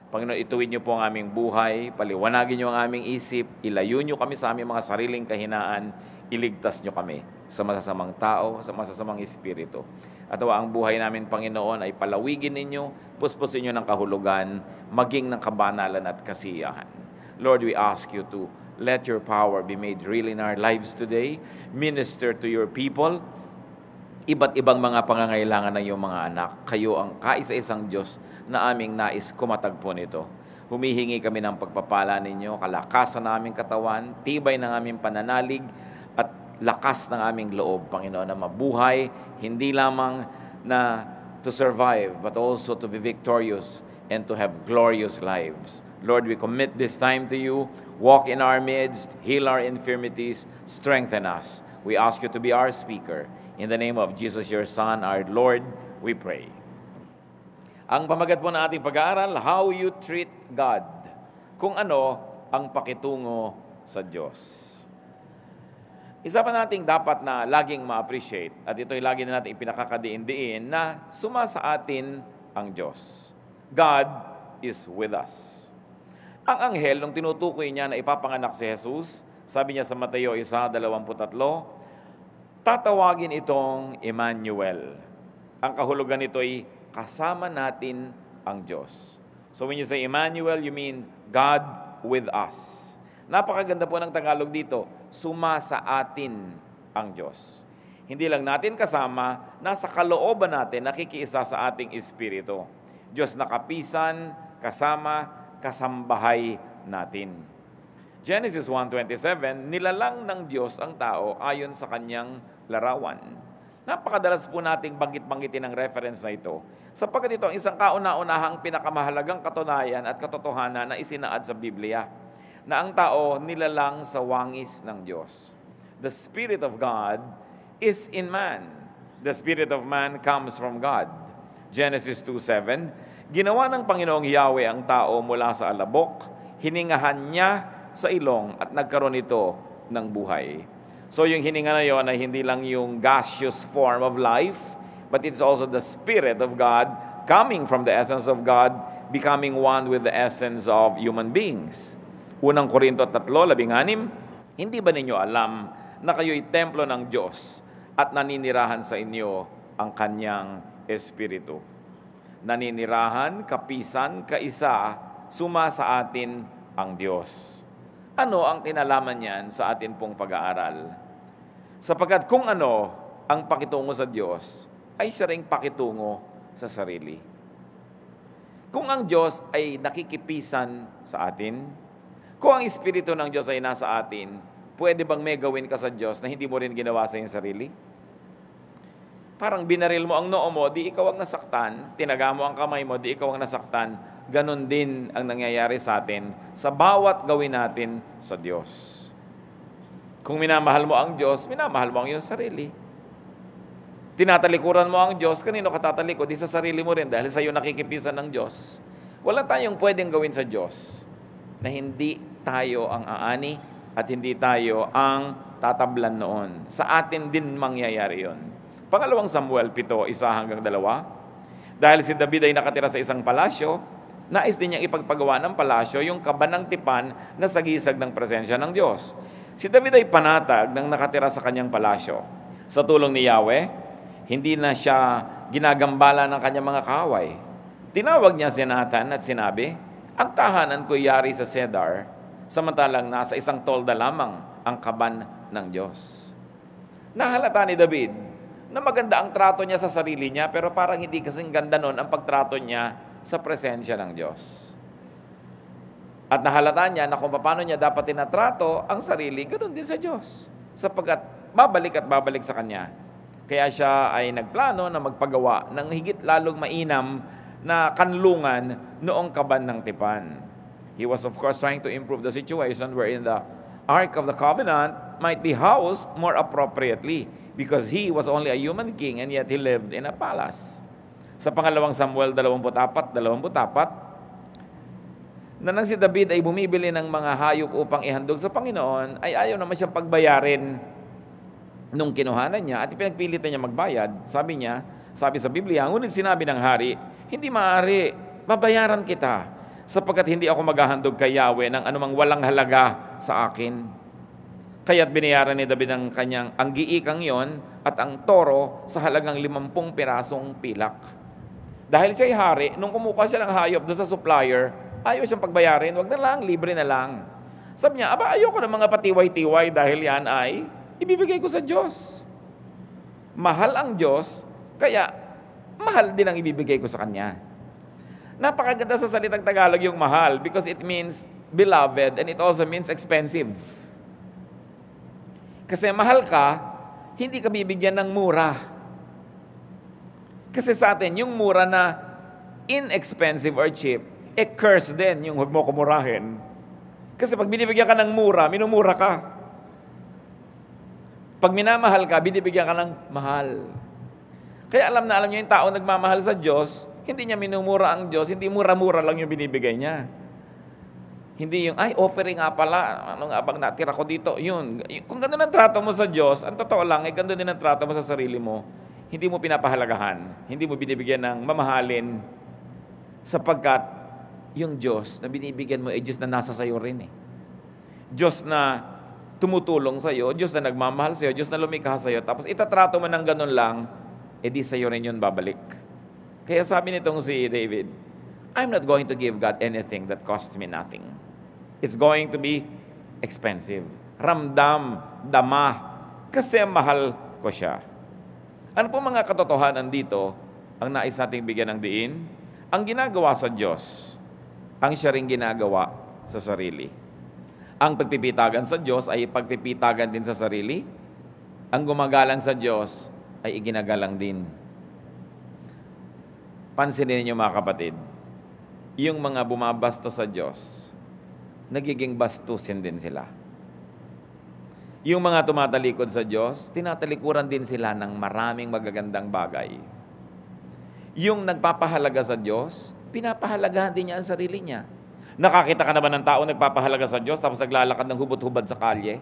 Panginoon, ituwid niyo po ang aming buhay, paliwanagin niyo ang aming isip, ilayo niyo kami sa aming mga sariling kahinaan, iligtas niyo kami sa masasamang tao, sa masasamang espiritu. At ang buhay namin, Panginoon, ay palawigin ninyo, puspusin niyo ng kahulugan, maging ng kabanalan at kasiyahan. Lord, we ask you to let your power be made real in our lives today. Minister to your people. Iba't ibang mga pangangailangan ng iyong mga anak. Kayo ang kaisa-isang Diyos na aming nais kumatagpo nito. Humihingi kami ng pagpapala ninyo, kalakasan ng aming katawan, tibay ng aming pananalig, at lakas ng aming loob, Panginoon, na mabuhay, hindi lamang na to survive, but also to be victorious and to have glorious lives. Lord, we commit this time to you. Walk in our midst, heal our infirmities, strengthen us. We ask you to be our speaker. In the name of Jesus, your Son, our Lord, we pray. Ang pamagat po ng ating pag-aaral, how you treat God. Kung ano ang pakitungo sa Diyos. Isa pa nating dapat na laging ma-appreciate, at ito'y lagi na natin ipinakakadiin-diin, na sumasa atin ang Diyos. God is with us. Ang anghel, nung tinutukoy niya na ipapanganak si Jesus, sabi niya sa Mateo 1:23, tatawagin itong Emmanuel. Ang kahulugan nito ay kasama natin ang Diyos. So when you say Emmanuel, you mean God with us. Napakaganda po ng Tagalog dito, sumasa atin ang Diyos. Hindi lang natin kasama, nasa kalooban natin, nakikiisa sa ating espiritu. Diyos na kapisan, kasama, kasambahay natin. Genesis 1:27, nilalang ng Diyos ang tao ayon sa kanyang larawan. Napakadalas po nating banggit-banggitin ang reference na ito, sapagkat ito ang isang kauna-unahang pinakamahalagang katunayan at katotohanan na isinaad sa Biblia, na ang tao nilalang sa wangis ng Diyos. The Spirit of God is in man. The Spirit of man comes from God. Genesis 2:7, ginawa ng Panginoong Yahweh ang tao mula sa alabok, hiningahan niya sa ilong at nagkaroon ito ng buhay. So yung hininga na yun ay hindi lang yung gaseous form of life, but it's also the Spirit of God coming from the essence of God, becoming one with the essence of human beings. Unang Korinto 3:16, hindi ba ninyo alam na kayo'y templo ng Diyos at naninirahan sa inyo ang Kanyang Espiritu? Naninirahan, kapisan, kaisa, suma sa atin ang Diyos. Ano ang kinalaman niyan sa atin pong pag-aaral? Sapagkat kung ano ang pakitungo sa Diyos, ay siya ring pakitungo sa sarili. Kung ang Diyos ay nakikipisan sa atin, kung ang Espiritu ng Diyos ay nasa atin, pwede bang may gawin ka sa Diyos na hindi mo rin ginawa sa iyong sarili? Parang binaril mo ang noo mo, di ikaw ang nasaktan. Tinaga mo ang kamay mo, di ikaw ang nasaktan. Ganon din ang nangyayari sa atin sa bawat gawin natin sa Diyos. Kung minamahal mo ang Diyos, minamahal mo ang iyong sarili. Tinatalikuran mo ang Diyos, kanino ka tatalikod? Di sa sarili mo rin dahil sa iyo nakikipisan ng Diyos. Wala tayong pwedeng gawin sa Diyos na hindi tayo ang aani at hindi tayo ang tatablan noon. Sa atin din mangyayari yon. Pangalawang Samuel 7:1-2. Dahil si David ay nakatira sa isang palasyo, nais din niyang ipagpagawa ng palasyo yung kabanang tipan na sagisag ng presensya ng Diyos. Si David ay panatag ng nakatira sa kanyang palasyo. Sa tulong ni Yahweh, hindi na siya ginagambala ng kanyang mga kaaway. Tinawag niya si Nathan at sinabi, ang tahanan ko'y yari sa cedar, samantalang nasa isang tolda lamang ang kaban ng Diyos. Nahalata ni David na maganda ang trato niya sa sarili niya, pero parang hindi kasing ganda nun ang pagtrato niya sa presensya ng Diyos. At nahalata niya na kung paano niya dapat tinatrato ang sarili, ganoon din sa Diyos. Sapagkat babalik at babalik sa Kanya. Kaya siya ay nagplano na magpagawa ng higit lalong mainam na kanlungan noong kaban ng tipan. He was of course trying to improve the situation wherein the Ark of the Covenant might be housed more appropriately because he was only a human king and yet he lived in a palace. Sa pangalawang Samuel 24:24, na nang si David ay bumibili ng mga hayop upang ihandog sa Panginoon, ay ayaw naman siyang pagbayarin nung kinuhanan niya at pinagpilitan niya magbayad. Sabi sa Biblia, ngunit sinabi ng hari, hindi maaari, babayaran kita. sapagkat hindi ako maghahandog kay Yahweh ng anumang walang halaga sa akin. Kaya't binayaran ni David ang giikang yon at ang toro sa halagang 50 pirasong pilak. Dahil siya'y hari, nung kumukuha siya ng hayop doon sa supplier, ayaw siyang pagbayarin, wag na lang, libre na lang. Sabi niya, ayoko ng mga patiway-tiway dahil yan ay ibibigay ko sa Diyos. Mahal ang Diyos, kaya mahal din ang ibibigay ko sa Kanya. Napakaganda sa salitang Tagalog yung mahal because it means beloved and it also means expensive. Kasi mahal ka, hindi ka bibigyan ng mura. Kasi sa atin, yung mura na inexpensive or cheap, curse din yung huwag mo kumurahin. Kasi pag binibigyan ka ng mura, minumura ka. Pag minamahal ka, binibigyan ka ng mahal. Kaya alam na alam niyo yung tao nagmamahal sa Diyos, hindi niya minumura ang Diyos, hindi mura-mura lang yung binibigay niya. Hindi yung, offering nga pala, ano nga bang natira ko dito, yun. Kung gano'n ang trato mo sa Diyos, ang totoo lang, gano'n din ang trato mo sa sarili mo, hindi mo pinapahalagahan, hindi mo binibigyan ng mamahalin, sapagkat yung Diyos na binibigyan mo, Diyos na nasa sayo rin eh. Diyos na tumutulong sa'yo, Diyos na nagmamahal sa'yo, Diyos na lumikha sa'yo, tapos itatrato mo ng gano'n lang, di sa'yo rin yun babalik. Kaya sabi nitong si David, I'm not going to give God anything that costs me nothing. It's going to be expensive. Ramdam, dama, kasi mahal ko siya. Ano po mga katotohanan dito ang nais nating bigyan ng diin? Ang ginagawa sa Diyos, ang siya ring ginagawa sa sarili. Ang pagpipitagan sa Diyos ay pagpipitagan din sa sarili. Ang gumagalang sa Diyos ay iginagalang din. Pansinin niyo mga kapatid, yung mga bumabasto sa Diyos, nagiging bastusin din sila. Yung mga tumatalikod sa Diyos, tinatalikuran din sila ng maraming magagandang bagay. Yung nagpapahalaga sa Diyos, pinapahalagahan din niya ang sarili niya. Nakakita ka naman ng tao nagpapahalaga sa Diyos tapos naglalakad ng hubot-hubad sa kalye?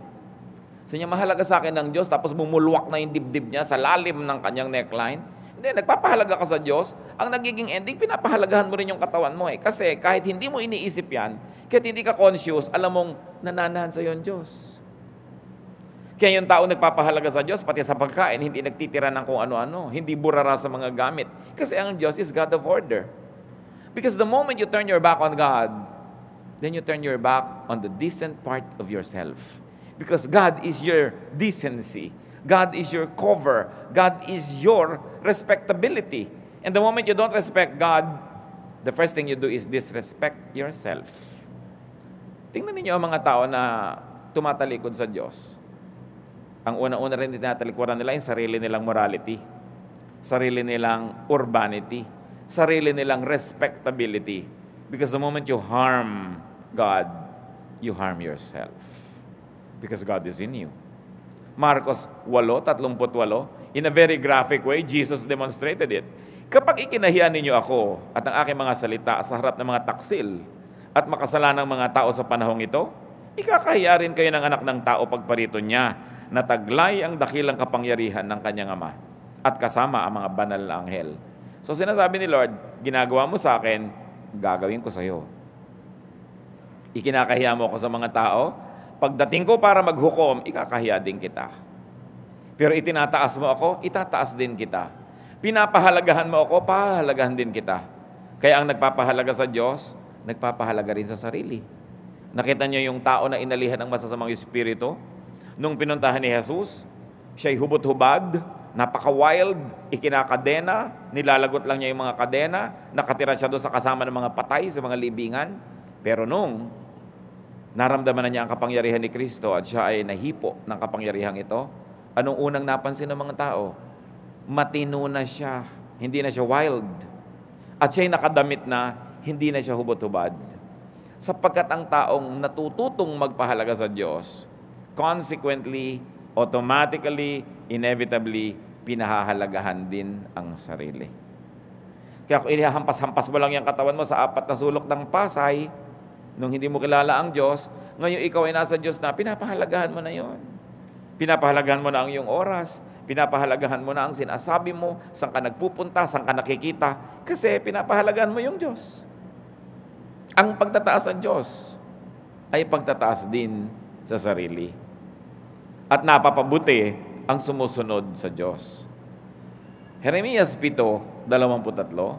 Sabi niya, mahalaga sa akin ng Diyos tapos bumulwak na yung dibdib niya sa lalim ng kanyang neckline. Hindi, nagpapahalaga ka sa Diyos, ang nagiging ending, pinapahalagahan mo rin yung katawan mo eh. Kasi kahit hindi mo iniisip yan, kahit hindi ka conscious, alam mong nananahan sa iyo ang Diyos. Kaya yung tao nagpapahalaga sa Diyos, pati sa pagkain, hindi nagtitira ng kung ano-ano, hindi burara sa mga gamit. Kasi ang Diyos is God of order. Because the moment you turn your back on God, then you turn your back on the decent part of yourself. Because God is your decency. God is your cover. God is your respectability. And the moment you don't respect God, the first thing you do is disrespect yourself. Tingnan ninyo ang mga tao na tumatalikod sa Diyos. Ang una-una rin tinatalikuran nila yung sarili nilang morality, sarili nilang urbanity, sarili nilang respectability. Because the moment you harm God, you harm yourself. Because God is in you. Marcos 8:38, in a very graphic way, Jesus demonstrated it. Kapag ikinahiyan ninyo ako at ang aking mga salita sa harap ng mga taksil at makasalanang mga tao sa panahong ito, ikakahiya rin kayo ng anak ng tao pagparito niya na taglay ang dakilang kapangyarihan ng kanyang ama at kasama ang mga banal na anghel. So sinasabi ni Lord, ginagawa mo sa akin, gagawin ko sa iyo. Ikinakahiya mo ako sa mga tao, pagdating ko para maghukom, ikakahiya din kita. Pero itinataas mo ako, itataas din kita. Pinapahalagahan mo ako, pahalagahan din kita. Kaya ang nagpapahalaga sa Diyos, nagpapahalaga rin sa sarili. Nakita niyo yung tao na inalihan ng masasamang espiritu? Nung pinuntahan ni Jesus, siya'y hubot-hubad, napaka-wild, ikinakadena, nilalagot lang niya yung mga kadena, nakatira siya doon sa kasama ng mga patay, sa mga libingan. Pero nung naramdaman na niya ang kapangyarihan ni Kristo at siya ay nahipo ng kapangyarihan ito, anong unang napansin ng mga tao? Matino na siya, hindi na siya wild. At siya'y nakadamit na, hindi na siya hubot-hubad. Sapagkat ang taong natututong magpahalaga sa Diyos, consequently, automatically, inevitably, pinahahalagahan din ang sarili. Kaya kung inihampas-hampas mo lang yung katawan mo sa 4 na sulok ng Pasay, nung hindi mo kilala ang Diyos, ngayon ikaw ay nasa Diyos na, pinapahalagahan mo na yon. Pinapahalagahan mo na ang iyong oras, pinapahalagahan mo na ang sinasabi mo, saan ka nagpupunta, saan ka nakikita, kasi pinapahalagahan mo yung Diyos. Ang pagtataas sa Diyos ay pagtataas din sa sarili. At napapabuti ang sumusunod sa Diyos. Jeremias 7:23,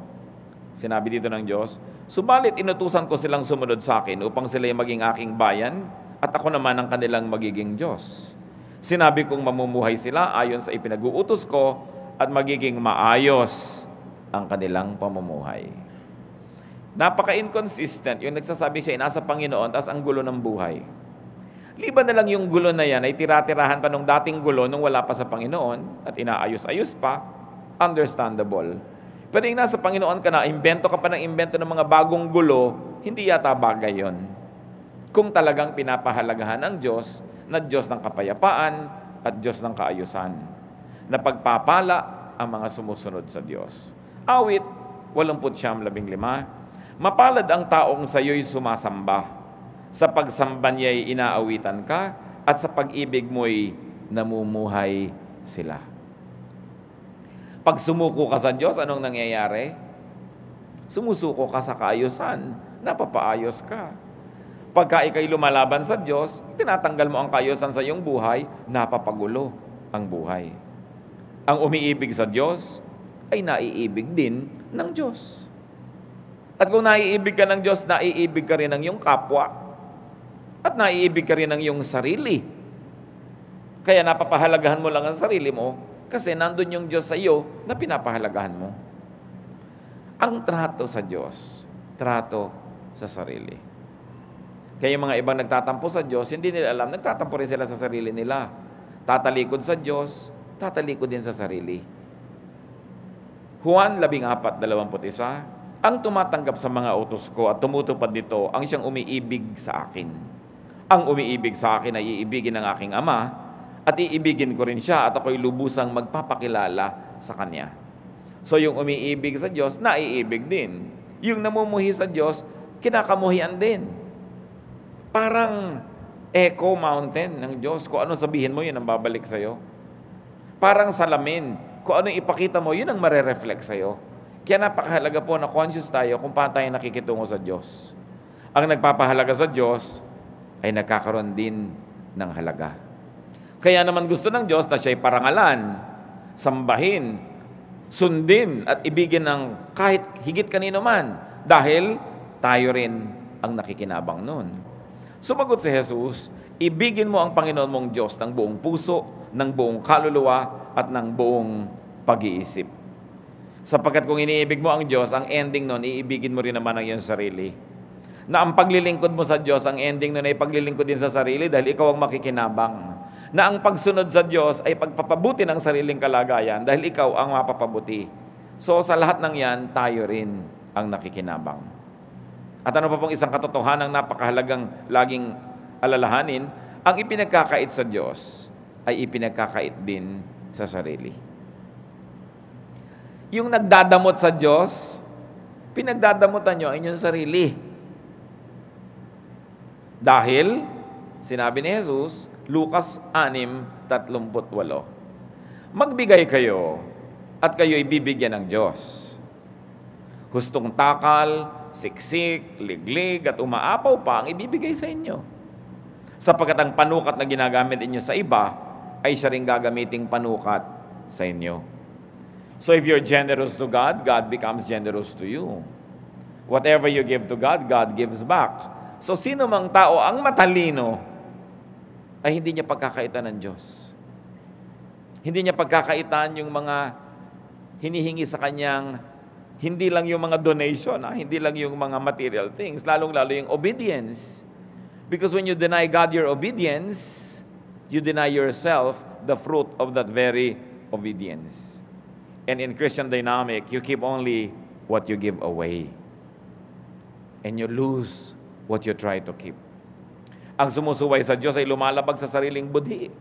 sinabi dito ng Diyos, "Subalit inutusan ko silang sumunod sa akin upang sila'y maging aking bayan at ako naman ang kanilang magiging Diyos. Sinabi kong mamumuhay sila ayon sa ipinag-uutos ko at magiging maayos ang kanilang pamumuhay." Napaka-inconsistent yung nagsasabi siya, nasa Panginoon, tas ang gulo ng buhay. Liban na lang yung gulo na yan ay tira-tirahan pa nung dating gulo nung wala pa sa Panginoon at inaayos-ayos pa, understandable. Pero yung nasa Panginoon ka na, imbento ka pa ng imbento ng mga bagong gulo, hindi yata bagay yon. Kung talagang pinapahalagahan ng Diyos na Diyos ng kapayapaan at Diyos ng kaayusan, na pagpapala ang mga sumusunod sa Diyos. Awit 89:15, "Mapalad ang taong sa iyo'y sumasamba. Sa pagsamba niya'y inaawitan ka at sa pag-ibig mo'y namumuhay sila." Pag sumuko ka sa Diyos, anong nangyayari? Sumusuko ka sa kaayusan, napapaayos ka. Pagka ika'y lumalaban sa Diyos, tinatanggal mo ang kaayusan sa iyong buhay, napapagulo ang buhay. Ang umiibig sa Diyos ay naiibig din ng Diyos. At kung naiibig ka ng Diyos, naiibig ka rin ng iyong kapwa at naiibig ka rin ng iyong sarili. Kaya napapahalagahan mo lang ang sarili mo kasi nandun yung Diyos sa iyo na pinapahalagahan mo. Ang trato sa Diyos, trato sa sarili. Kaya yung mga ibang nagtatampo sa Diyos, hindi nila alam, nagtatampo rin sila sa sarili nila. Tatalikod sa Diyos, tatalikod din sa sarili. Juan 14:21, "Ang tumatanggap sa mga utos ko at tumutupad nito ang siyang umiibig sa akin. Ang umiibig sa akin ay iibigin ng aking Ama at iibigin ko rin siya at ako'y lubusang magpapakilala sa Kanya." So yung umiibig sa Diyos, naiibig din. Yung namumuhi sa Diyos, kinakamuhian din. Parang echo mountain ng Diyos. Kung ano sabihin mo, yun ang babalik sa'yo. Parang salamin. Kung ano ipakita mo, yun ang marereflect sa'yo. Kaya napakahalaga po na conscious tayo kung paano tayo nakikitungo sa Diyos. Ang nagpapahalaga sa Diyos ay nagkakaroon din ng halaga. Kaya naman gusto ng Diyos na siya'y parangalan, sambahin, sundin at ibigin ng kahit higit kanino man dahil tayo rin ang nakikinabang nun. Sumagot si Jesus, "Ibigin mo ang Panginoon mong Diyos ng buong puso, ng buong kaluluwa at ng buong pag-iisip." Sapagkat kung iniibig mo ang Diyos, ang ending nun, iibigin mo rin naman ang iyong sarili. Na ang paglilingkod mo sa Diyos, ang ending nun ay paglilingkod din sa sarili dahil ikaw ang makikinabang. Na ang pagsunod sa Diyos ay pagpapabuti ng sariling kalagayan dahil ikaw ang mapapabuti. So sa lahat ng yan, tayo rin ang nakikinabang. At ano pa pong isang katotohanan ng napakahalagang laging alalahanin, ang ipinagkakait sa Diyos ay ipinagkakait din sa sarili. Yung nagdadamot sa Diyos, pinagdadamutan nyo ang inyong sarili. Dahil, sinabi ni Jesus, Lucas 6:38, "Magbigay kayo at kayo'y bibigyan ng Diyos. Hustong takal, siksik, liglig at umaapaw pa ang ibibigay sa inyo. Sapagkat ang panukat na ginagamit inyo sa iba ay siya ring gagamiting panukat sa inyo." So if you're generous to God, God becomes generous to you. Whatever you give to God, God gives back. So sino mang tao ang matalino ay hindi niya pagkakaitan ng Diyos. Hindi niya pagkakaitan yung mga hinihingi sa kanyang, hindi lang yung mga donation, hindi lang yung mga material things, lalong-lalo yung obedience. Because when you deny God your obedience, you deny yourself the fruit of that very obedience. And in Christian dynamic, you keep only what you give away. And you lose what you try to keep. Ang sumusuway sa Diyos ay lumalabag sa sariling budhi.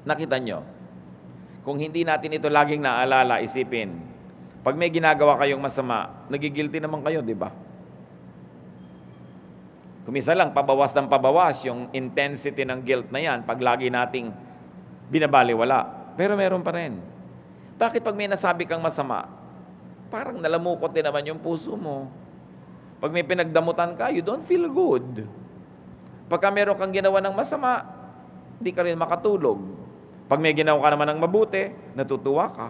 Nakita nyo? Kung hindi natin ito laging naalala, isipin, pag may ginagawa kayong masama, nagigilty naman kayo, di ba? Kumisa lang, pabawas ng pabawas yung intensity ng guilt na yan pag lagi nating binabaliwala. Pero meron pa rin. Bakit pag may nasabi kang masama, parang nalamukot din naman yung puso mo. Pag may pinagdamutan ka, you don't feel good. Pagka meron kang ginawa ng masama, di ka rin makatulog. Pag may ginawa ka naman ng mabuti, natutuwa ka.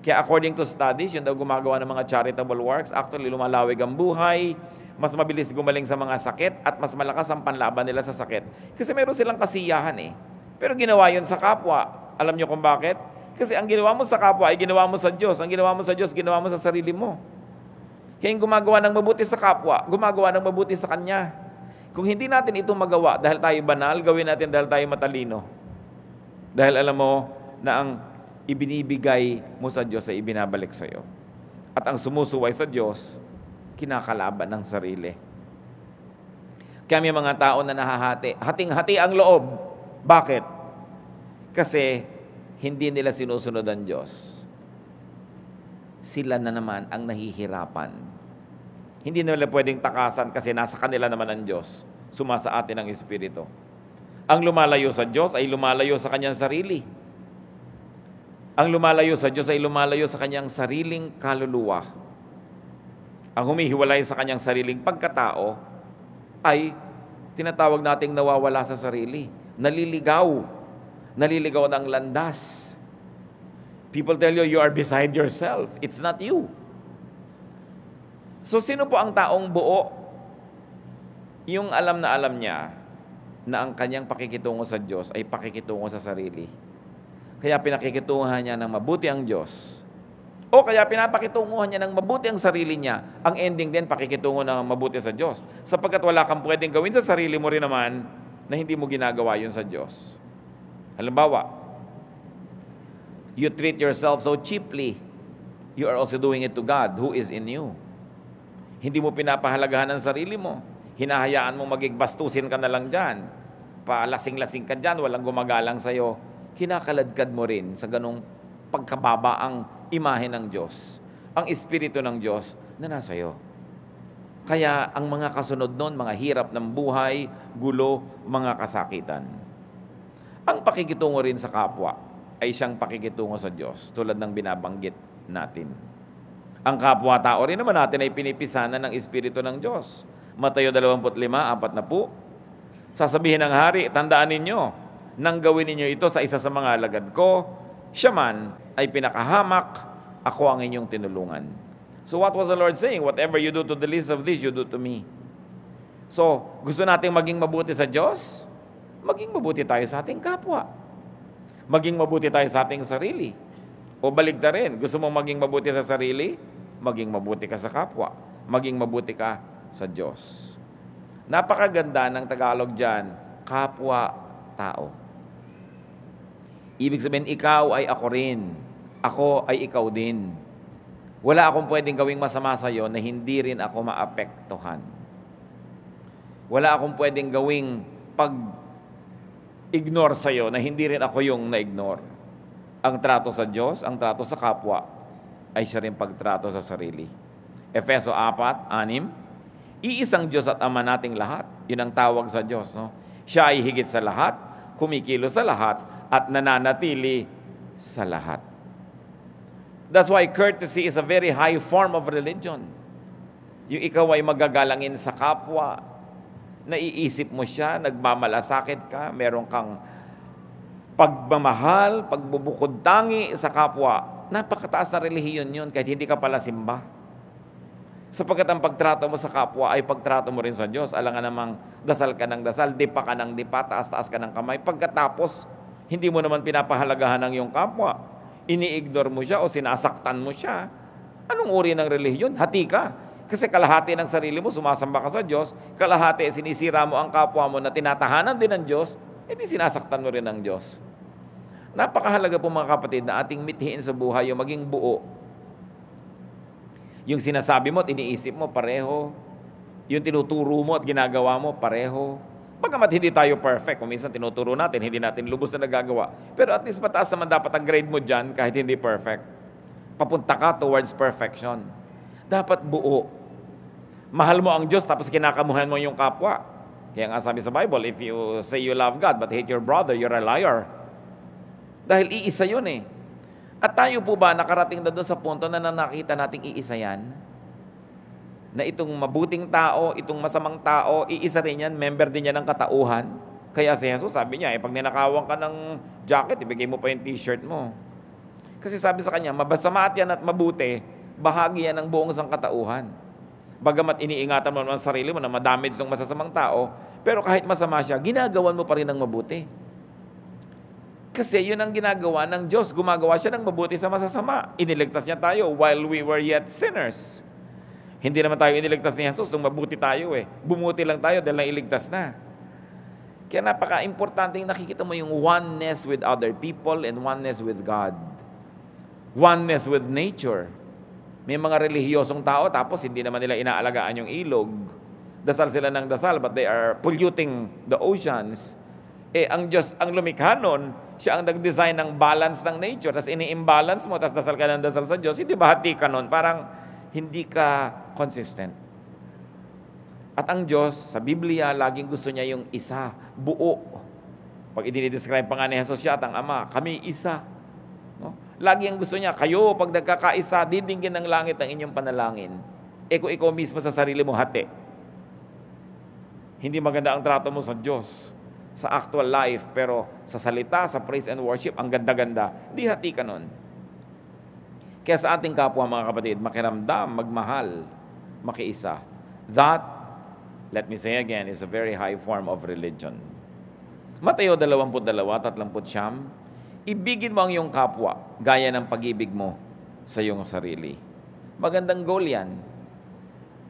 Kaya according to studies, yung daw gumagawa ng mga charitable works, actually lumalawig ang buhay, mas mabilis gumaling sa mga sakit, at mas malakas ang panlaban nila sa sakit. Kasi meron silang kasiyahan eh. Pero ginawa yun sa kapwa. Alam niyo kung bakit? Kasi ang ginawa mo sa kapwa ay ginawa mo sa Diyos. Ang ginawa mo sa Diyos, ginawa mo sa sarili mo. Kaya yung gumagawa ng mabuti sa kapwa, gumagawa ng mabuti sa Kanya. Kung hindi natin ito magawa dahil tayo banal, gawin natin dahil tayo matalino. Dahil alam mo na ang ibinibigay mo sa Diyos ay ibinabalik sa iyo. At ang sumusuway sa Diyos, kinakalaban ng sarili. Kaya may mga tao na nahahati. Hating-hati ang loob. Bakit? Kasi hindi nila sinusunod ang Diyos. Sila na naman ang nahihirapan. Hindi nila pwedeng takasan kasi nasa kanila naman ang Diyos. Sumasa atin ang Espiritu. Ang lumalayo sa Diyos ay lumalayo sa kanyang sarili. Ang lumalayo sa Diyos ay lumalayo sa kanyang sariling kaluluwa. Ang humihiwalay sa kanyang sariling pagkatao ay tinatawag nating nawawala sa sarili. Naliligaw. Naliligaw ng landas. People tell you, you are beside yourself. It's not you. So, sino po ang taong buo? Yung alam niya na ang kanyang pakikitungo sa Diyos ay pakikitungo sa sarili. Kaya pinakikitunguhan niya ng mabuti ang Diyos. O kaya pinapakitunguhan niya ng mabuti ang sarili niya. Ang ending din, pakikitungo ng mabuti sa Diyos. Sapagkat wala kang pwedeng gawin sa sarili mo rin naman na hindi mo ginagawa yun sa Diyos. Halimbawa, you treat yourself so cheaply, you are also doing it to God who is in you. Hindi mo pinapahalagahan ang sarili mo. Hinahayaan mo magigbastusin ka na lang dyan. Palasing-lasing ka dyan, walang gumagalang sa'yo. Kinakaladkad mo rin sa ganong pagkababa ang imahe ng Diyos. Ang Espiritu ng Diyos na nasa iyo. Kaya ang mga kasunod nun, mga hirap ng buhay, gulo, mga kasakitan. Ang pakikitungo rin sa kapwa ay siyang pakikitungo sa Diyos, tulad ng binabanggit natin. Ang kapwa-tao rin naman natin ay pinipisanan ng Espiritu ng Diyos. Mateo 25:40. Sasabihin ng hari, tandaan ninyo, nang gawin ninyo ito sa isa sa mga alagad ko, siya man ay pinakahamak, ako ang inyong tinulungan. So what was the Lord saying? Whatever you do to the least of these, you do to me. So, gusto nating maging mabuti sa Diyos? Maging mabuti tayo sa ating kapwa. Maging mabuti tayo sa ating sarili. O baligtad rin, gusto mong maging mabuti sa sarili? Maging mabuti ka sa kapwa. Maging mabuti ka sa Diyos. Napakaganda ng Tagalog dyan, kapwa-tao. Ibig sabihin, ikaw ay ako rin. Ako ay ikaw din. Wala akong pwedeng gawing masama sa iyo na hindi rin ako maapektuhan. Wala akong pwedeng gawing pag-ignore sa iyo na hindi rin ako yung na-ignore. Ang trato sa Diyos, ang trato sa kapwa, ay siya rin pagtrato sa sarili. Efeso 4:6, iisang Diyos at Ama nating lahat. Yun ang tawag sa Diyos. No? Siya ay higit sa lahat, kumikilos sa lahat, at nananatili sa lahat. That's why courtesy is a very high form of religion. Yung ikaw ay magagalangin sa kapwa, naiisip mo siya, nagmamalasakit ka, meron kang pagmamahal, pagbubukod tangi sa kapwa. Napakataas na relihiyon yun kahit hindi ka pala simba. Sapagkat ang pagtrato mo sa kapwa ay pagtrato mo rin sa Diyos. Alangan namang dasal ka ng dasal, dipa ka ng dipa, taas-taas ka ng kamay. Pagkatapos, hindi mo naman pinapahalagahan ng iyong kapwa. Ini-ignore mo siya o sinasaktan mo siya. Anong uri ng relihiyon? Hati ka. Kasi kalahati ng sarili mo, sumasamba ka sa Diyos. Kalahati, sinisira mo ang kapwa mo na tinatahanan din ng Diyos, hindi sinasaktan mo rin ng Diyos. Napakahalaga po mga kapatid na ating mithiin sa buhay yung maging buo. Yung sinasabi mo at iniisip mo, pareho. Yung tinuturo mo at ginagawa mo, pareho. Bagamat hindi tayo perfect, kung minsan tinuturo natin, hindi natin lubos na nagagawa. Pero at least mataas naman dapat ang grade mo dyan kahit hindi perfect. Papunta ka towards perfection. Dapat buo. Mahal mo ang Diyos tapos kinakamuhan mo yung kapwa. Kaya nga sabi sa Bible, if you say you love God but hate your brother, you're a liar. Dahil iisa yun eh. At tayo po ba nakarating na doon sa punto na nakita nating iisa yan? na itong mabuting tao, itong masamang tao, iisa rin yan, member din yan ng katauhan. Kaya si Jesus sabi niya, pag ninakawan ka ng jacket, ibigay mo pa yung t-shirt mo. Kasi sabi sa kanya, mabasama at yan at mabuti, bahagi yan ng buong sangkatauhan. Bagamat iniingatan mo naman ang sarili mo na madamage ng masasamang tao, pero kahit masama siya, ginagawan mo pa rin ng mabuti. Kasi yun ang ginagawa ng Diyos. Gumagawa siya ng mabuti sa masasama. Iniligtas niya tayo while we were yet sinners. Hindi naman tayo iniligtas ni Jesus nung mabuti tayo eh. Bumuti lang tayo dahil nailigtas na. Kaya napaka-importante yung nakikita mo yung oneness with other people and oneness with God. Oneness with nature. May mga relihiyosong tao tapos hindi naman nila inaalagaan yung ilog. Dasal sila ng dasal but they are polluting the oceans. Ang Diyos, ang lumikha nun, siya ang nag-design ng balance ng nature. Tapos ini-imbalance mo, tapos dasal ka ng dasal sa Diyos. Hindi ba hati ka nun? Parang hindi ka consistent. At ang Diyos, sa Biblia, laging gusto niya yung isa, buo. Pag i-describe pa nga ni Jesus siya at ang Ama, kami isa. No? Lagi ang gusto niya, kayo, pag nagkakaisa, didinggin ng langit ang inyong panalangin. Kung ikaw mismo sa sarili mo hati. Hindi maganda ang trato mo sa Diyos, sa actual life, pero sa salita, sa praise and worship, ang ganda-ganda, di hati ka nun. Kaya sa ating kapwa, mga kapatid, makiramdam, magmahal, makiisa. That, let me say again, is a very high form of religion. Mateo 22:39, ibigin mo ang iyong kapwa, gaya ng pag-ibig mo sa iyong sarili. Magandang goal yan.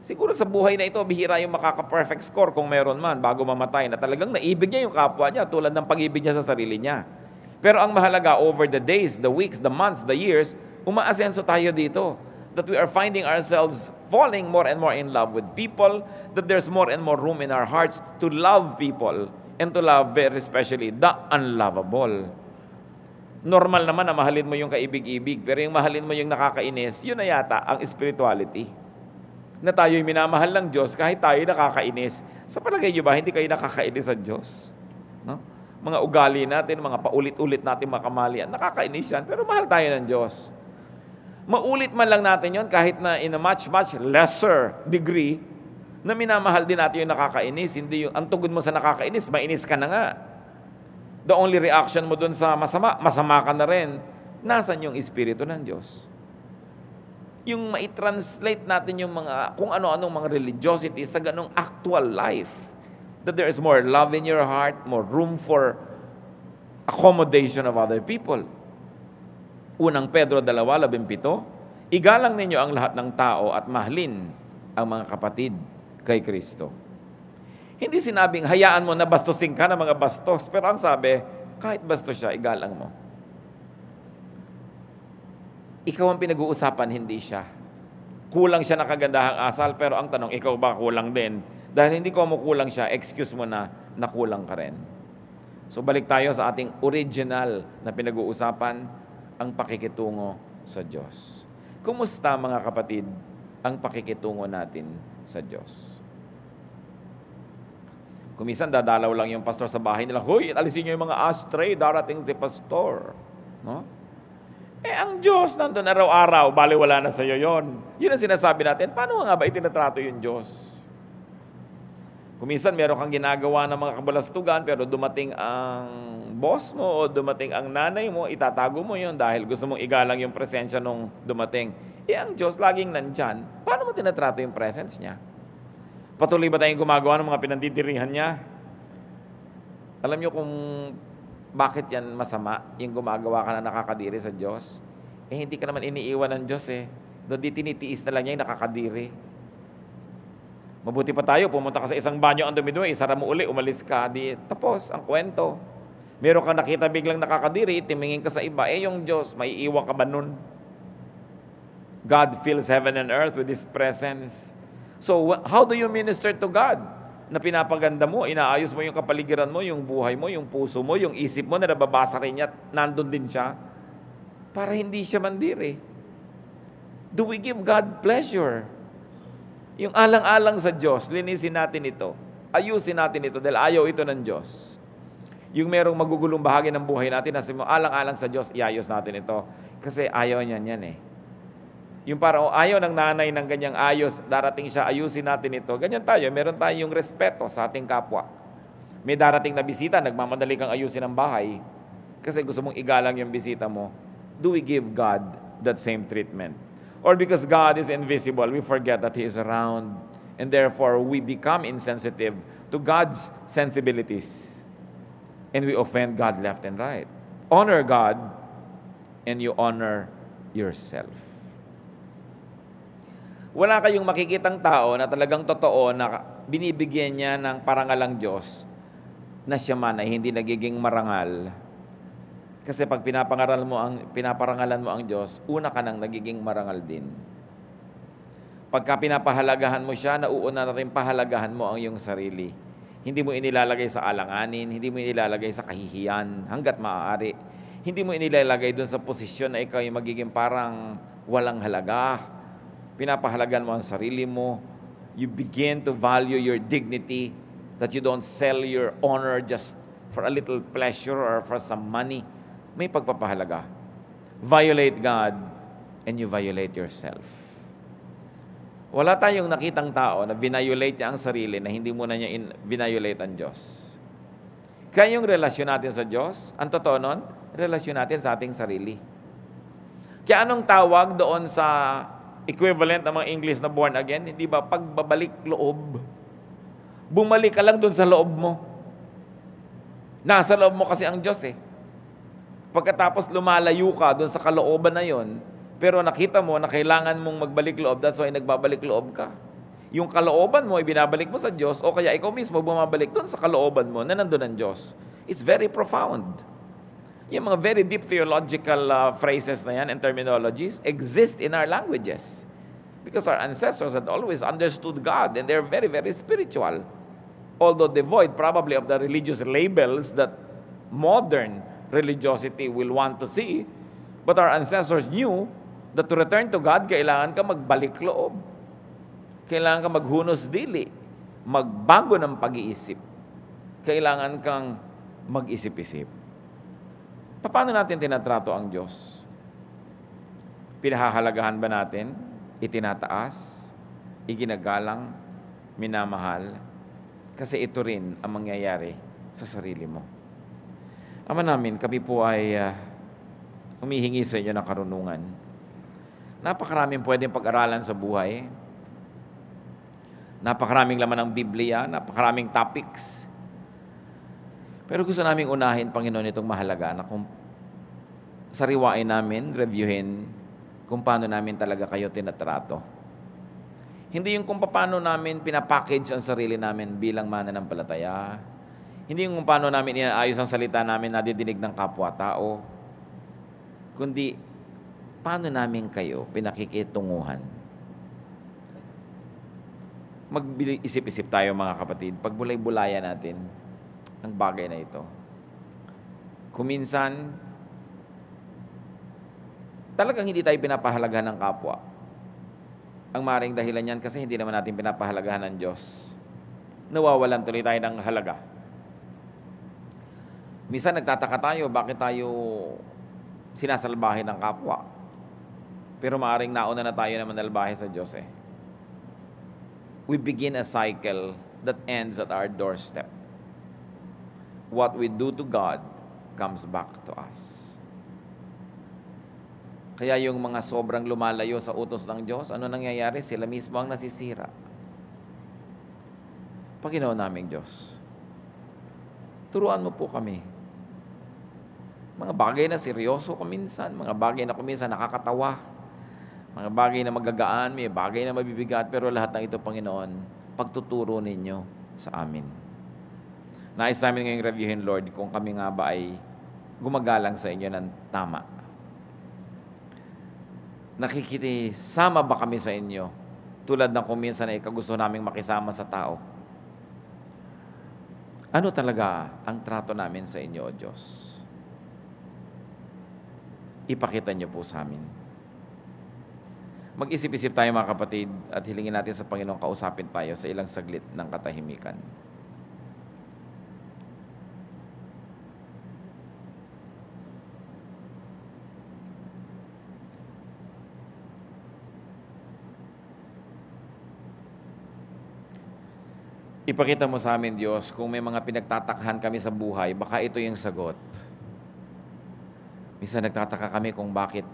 Siguro sa buhay na ito, bihira yung makaka-perfect score kung meron man, bago mamatay, na talagang naibig niya yung kapwa niya, tulad ng pag-ibig niya sa sarili niya. Pero ang mahalaga, over the days, the weeks, the months, the years, umaasenso tayo dito. That we are finding ourselves falling more and more in love with people, that there's more and more room in our hearts to love people, and to love very especially the unlovable. Normal naman na mahalin mo yung kaibig-ibig, pero yung mahalin mo yung nakakainis, yun na yata ang spirituality. Na tayo'y minamahal ng Diyos kahit tayo'y nakakainis. Sa palagay niyo ba, hindi kayo nakakainis sa Diyos? No? Mga ugali natin, mga paulit-ulit natin makamalian, nakakainis yan, pero mahal tayo ng Diyos. Maulit man lang natin yon kahit na in a much, much lesser degree, na minamahal din natin yung nakakainis. Hindi yung, ang tugon mo sa nakakainis, mainis ka na nga. The only reaction mo dun sa masama, masama ka na rin. Nasaan yung Espiritu ng Diyos? Yung mai-translate natin yung mga, kung ano-anong mga religiosity sa ganong actual life. That there is more love in your heart, more room for accommodation of other people. Unang Pedro 2:17, igalang ninyo ang lahat ng tao at mahalin ang mga kapatid kay Kristo. Hindi sinabing hayaan mo na bastusin ka ng mga bastos, pero ang sabi, kahit bastos siya, igalang mo. Ikaw ang pinag-uusapan, hindi siya. Kulang siya na kagandahang asal, pero ang tanong, ikaw ba kulang din? Dahil hindi ko kulang siya, excuse mo na nakulang ka rin. So balik tayo sa ating original na pinag-uusapan, ang pakikitungo sa Diyos. Kumusta mga kapatid ang pakikitungo natin sa Diyos? Kumisan dadalaw lang yung pastor sa bahay nila, hoy, alisin niyo yung mga ashtray, darating si pastor. No? Ang Diyos nandun araw-araw, baliwala na sa iyo yon. Yun ang sinasabi natin, paano nga ba itinatrato yung Diyos? Kuminsan meron kang ginagawa ng mga kabalastugan, pero dumating ang boss mo o dumating ang nanay mo, itatago mo yon dahil gusto mong igalang yung presensya nung dumating. Ang Diyos laging nandyan. Paano mo tinatrato yung presence niya? Patuloy ba tayong gumagawa ng mga pinandidirihan niya? Alam niyo kung bakit yan masama, yung gumagawa ka na nakakadiri sa Diyos? Hindi ka naman iniiwan ng Diyos eh. Doon di tinitiis na lang niya yung nakakadiri. Mabuti pa tayo, pumunta ka sa isang banyo, ang dumi-dumi, isara mo uli, umalis ka, di tapos ang kwento. Meron kang nakita biglang nakakadiri, timingin ka sa iba, yung Diyos, maiiwan ka ba nun? God fills heaven and earth with His presence. So, how do you minister to God? Na pinapaganda mo, inaayos mo yung kapaligiran mo, yung buhay mo, yung puso mo, yung isip mo, na nababasa rin niya, nandun din siya, para hindi siya mandiri. Do we give God pleasure? Yung alang-alang sa Diyos, linisin natin ito. Ayusin natin ito dahil ayaw ito ng Diyos. Yung merong magugulong bahagi ng buhay natin, alang-alang sa Diyos, iayos natin ito. Kasi ayaw niyan yan eh. Yung parang ayaw ng nanay ng ganyang ayos, darating siya, ayusin natin ito. Ganyan tayo, meron tayong respeto sa ating kapwa. May darating na bisita, nagmamadali kang ayusin ang bahay kasi gusto mong igalang yung bisita mo. Do we give God that same treatment? Or because God is invisible, we forget that He is around, and therefore we become insensitive to God's sensibilities. And we offend God left and right. Honor God, and you honor yourself. Wala kayong makikitang tao na talagang totoo na binibigyan niya ng parangalang Diyos na siya man ay hindi nagiging marangal. Kasi pag pinaparangalan mo ang Diyos, una ka nang nagiging marangal din. Pagka pinapahalagahan mo siya, nauuna na rin pahalagahan mo ang iyong sarili. Hindi mo inilalagay sa alanganin, hindi mo inilalagay sa kahihiyan, hanggat maaari. Hindi mo inilalagay doon sa posisyon na ikaw ay magiging parang walang halaga. Pinapahalagan mo ang sarili mo. You begin to value your dignity, that you don't sell your honor just for a little pleasure or for some money. May pagpapahalaga. Violate God and you violate yourself. Wala tayong nakitang tao na vinayolate niya ang sarili na hindi muna niya vinayolate ang Diyos. Kaya yung relasyon natin sa Diyos, ang totoo nun, relasyon natin sa ating sarili. Kaya anong tawag doon sa equivalent ng mga English na born again? Hindi ba pagbabalik loob? Bumalik ka lang doon sa loob mo. Nasa loob mo kasi ang Diyos eh. Pagkatapos lumalayo ka doon sa kalooban na yon, pero nakita mo na kailangan mong magbalik loob, that's why nagbabalik loob ka. Yung kalooban mo ay binabalik mo sa Diyos, o kaya ikaw mismo bumabalik doon sa kalooban mo na nandun ang Diyos. It's very profound. Yung mga very deep theological phrases na yan and terminologies exist in our languages. Because our ancestors had always understood God and they're very, very spiritual. Although devoid probably of the religious labels that modern religiosity will want to see, but our ancestors knew that to return to God, kailangan ka magbalik loob. Kailangan ka maghunos dili, magbago ng pag-iisip. Kailangan kang mag-isip-isip. Paano natin tinatrato ang Diyos? Pinahahalagahan ba natin? Itinataas? Iginagalang? Minamahal? Kasi ito rin ang mangyayari sa sarili mo. Ama namin, kami po ay humihingi sa inyo ng karunungan. Napakaraming pwedeng pag-aralan sa buhay. Napakaraming laman ng Biblia, napakaraming topics. Pero gusto naming unahin, Panginoon, itong mahalaga na kung sariwain namin, reviewin kung paano namin talaga kayo tinatrato. Hindi yung kung paano namin pinapackage ang sarili namin bilang mananampalataya. Hindi yung kung paano namin inaayos ang salita namin nadidinig ng kapwa-tao. Kundi, paano namin kayo pinakikitunguhan? Mag-isip-isip tayo mga kapatid. Pagbulay-bulayan natin ang bagay na ito. Kuminsan, talagang hindi tayo pinapahalagahan ng kapwa. Ang maring dahilan yan kasi hindi naman natin pinapahalagahan ng Diyos. Nawawalan tuloy tayo ng halaga. Minsan nagtataka tayo, bakit tayo sinasalbahe ng kapwa? Pero maaring nauna na tayo na manalbahe sa Diyos eh. We begin a cycle that ends at our doorstep. What we do to God comes back to us. Kaya yung mga sobrang lumalayo sa utos ng Diyos, ano nangyayari? Sila mismo ang nasisira. Panginoon naming Diyos, turuan mo po kami. Mga bagay na seryoso kuminsan, mga bagay na kuminsan nakakatawa, mga bagay na magagaan, may bagay na mabibigat, pero lahat ng ito, Panginoon, pagtuturo ninyo sa amin. Nais namin ngayong reviewin, Lord, kung kami nga ba ay gumagalang sa inyo ng tama. Nakikisama ba kami sa inyo tulad ng kuminsan ay kagusto naming makisama sa tao? Ano talaga ang trato namin sa inyo, O Diyos? Ipakita niyo po sa amin. Mag-isip-isip tayo mga kapatid at hilingin natin sa Panginoon kausapin tayo sa ilang saglit ng katahimikan. Ipakita mo sa amin, Diyos, kung may mga pinagtatakhan kami sa buhay, baka ito yung sagot. Minsan nagtataka kami kung bakit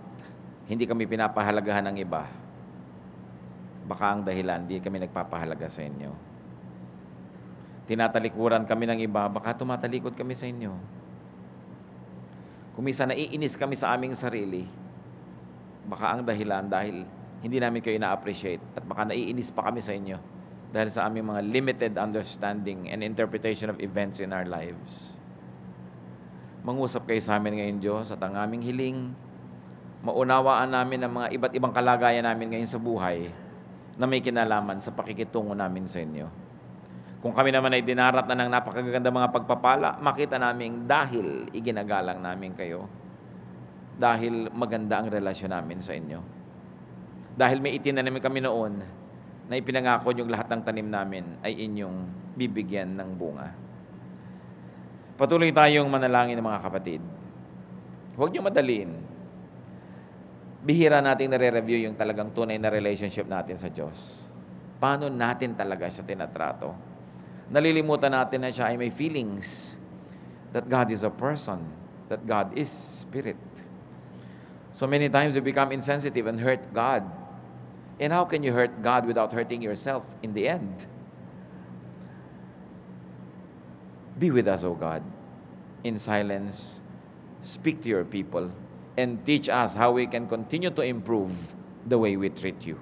hindi kami pinapahalagahan ng iba. Baka ang dahilan, hindi kami nagpapahalaga sa inyo. Tinatalikuran kami ng iba, baka tumatalikod kami sa inyo. Kung minsan naiinis kami sa aming sarili, baka ang dahilan dahil hindi namin kayo na-appreciate at baka naiinis pa kami sa inyo dahil sa aming mga limited understanding and interpretation of events in our lives. Mangusap kayo sa amin ngayon, Diyos, at ang aming hiling, maunawaan namin ang mga iba't ibang kalagayan namin ngayon sa buhay na may kinalaman sa pakikitungo namin sa inyo. Kung kami naman ay dinarat na ng napakaganda mga pagpapala, makita namin dahil iginagalang namin kayo. Dahil maganda ang relasyon namin sa inyo. Dahil may itinanim kami noon na ipinangako yung lahat ng tanim namin ay inyong bibigyan ng bunga. Patuloy tayong manalangin ng mga kapatid. Huwag niyo madaliin. Bihira nating nare-review yung talagang tunay na relationship natin sa Diyos. Paano natin talaga siya tinatrato? Nalilimutan natin na siya ay may feelings, that God is a person, that God is spirit. So many times we become insensitive and hurt God. And how can you hurt God without hurting yourself in the end? Be with us, O God, in silence. Speak to your people and teach us how we can continue to improve the way we treat you.